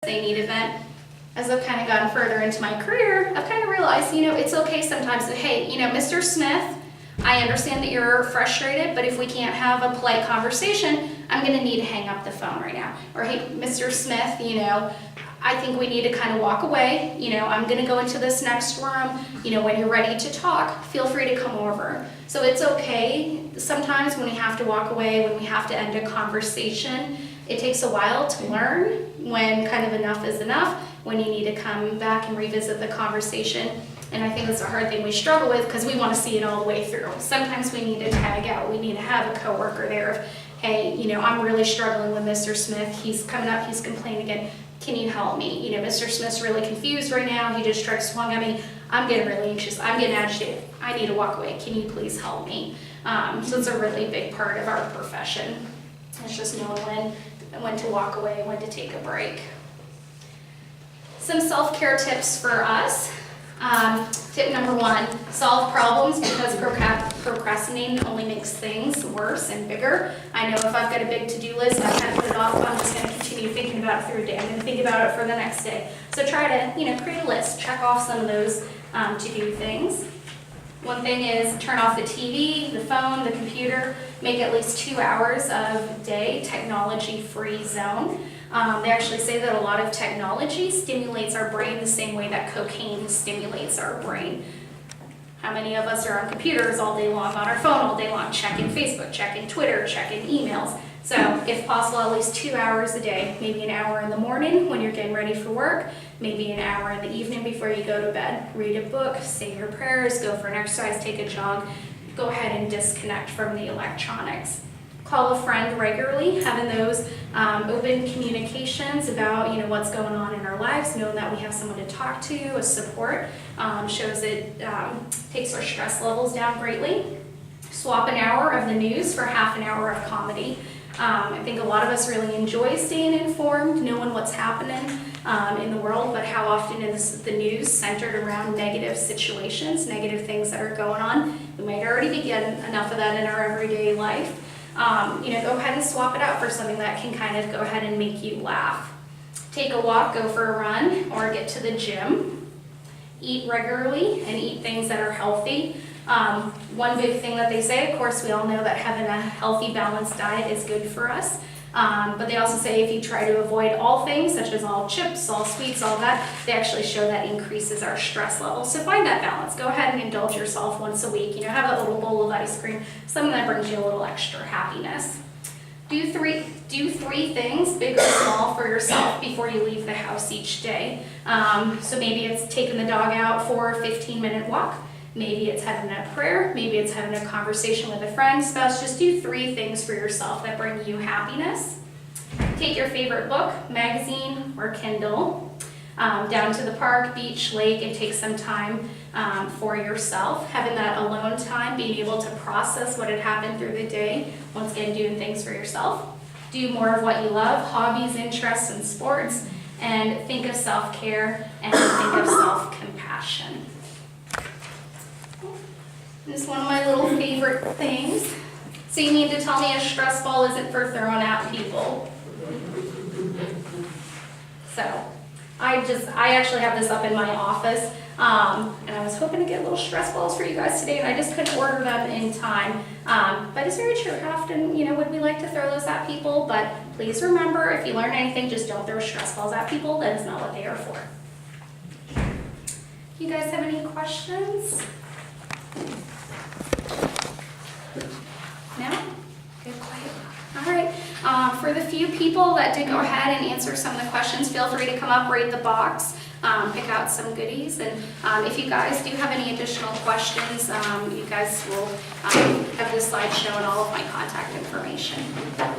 they need event. As I've kind of gotten further into my career, I've kind of realized, it's okay sometimes that, hey, Mr. Smith, I understand that you're frustrated, but if we can't have a polite conversation, I'm going to need to hang up the phone right now. Or, hey, Mr. Smith, I think we need to kind of walk away. I'm going to go into this next room. When you're ready to talk, feel free to come over. So it's okay sometimes when we have to walk away, when we have to end a conversation. It takes a while to learn when kind of enough is enough, when you need to come back and revisit the conversation. And I think that's a hard thing we struggle with because we want to see it all the way through. Sometimes we need to tag out. We need to have a coworker there of, hey, I'm really struggling with Mr. Smith. He's coming up, he's complaining again. Can you help me? Mr. Smith's really confused right now. He just tried to swing at me. I'm getting really anxious. I'm getting agitated. I need to walk away. Can you please help me? So it's a really big part of our profession. It's just knowing when to walk away, when to take a break. Some self-care tips for us. Tip number 1, solve problems because procrastinating only makes things worse and bigger. I know if I've got a big to-do list and I can't put it off, I'm just going to continue thinking about it through the day. I'm going to think about it for the next day. So try to, create a list, check off some of those to-do things. One thing is turn off the TV, the phone, the computer, make at least 2 hours of day technology-free zone. They actually say that a lot of technology stimulates our brain the same way that cocaine stimulates our brain. How many of us are on computers all day long, on our phone all day long, checking Facebook, checking Twitter, checking emails? So if possible, at least 2 hours a day, maybe an hour in the morning when you're getting ready for work, maybe an hour in the evening before you go to bed. Read a book, say your prayers, go for an exercise, take a jog. Go ahead and disconnect from the electronics. Call a friend regularly, having those open communications about what's going on in our lives, knowing that we have someone to talk to, a support, shows it takes our stress levels down greatly. Swap an hour of the news for half an hour of comedy. I think a lot of us really enjoy staying informed, knowing what's happening in the world, but how often is the news centered around negative situations, negative things that are going on? We might already be getting enough of that in our everyday life. Go ahead and swap it out for something that can kind of go ahead and make you laugh. Take a walk, go for a run, or get to the gym. Eat regularly and eat things that are healthy. One big thing that they say, of course, we all know that having a healthy, balanced diet is good for us. But they also say if you try to avoid all things, such as all chips, all sweets, all that, they actually show that increases our stress levels. So find that balance. Go ahead and indulge yourself once a week. Have a little bowl of ice cream, something that brings you a little extra happiness. Do three things, big or small, for yourself before you leave the house each day. So maybe it's taking the dog out for a 15-minute walk. Maybe it's having a prayer, maybe it's having a conversation with a friend, spouse. Just do 3 things for yourself that bring you happiness. Take your favorite book, magazine, or Kindle down to the park, beach, lake, and take some time for yourself. Having that alone time, being able to process what had happened through the day. Once again, doing things for yourself. Do more of what you love, hobbies, interests, and sports. And think of self-care and think of self-compassion. This is one of my little favorite things. So you mean to tell me a stress ball isn't for throwing out people? So I actually have this up in my office, and I was hoping to get little stress balls for you guys today, and I just couldn't order them in time. But it's very true. How often, would we like to throw those at people? But please remember, if you learn anything, just don't throw stress balls at people. That is not what they are for. You guys have any questions? No? Good, quiet. All right. For the few people that did go ahead and answer some of the questions, feel free to come up, rate the box, pick out some goodies. And if you guys do have any additional questions, you guys will have this slide showing all of my contact information. Okay.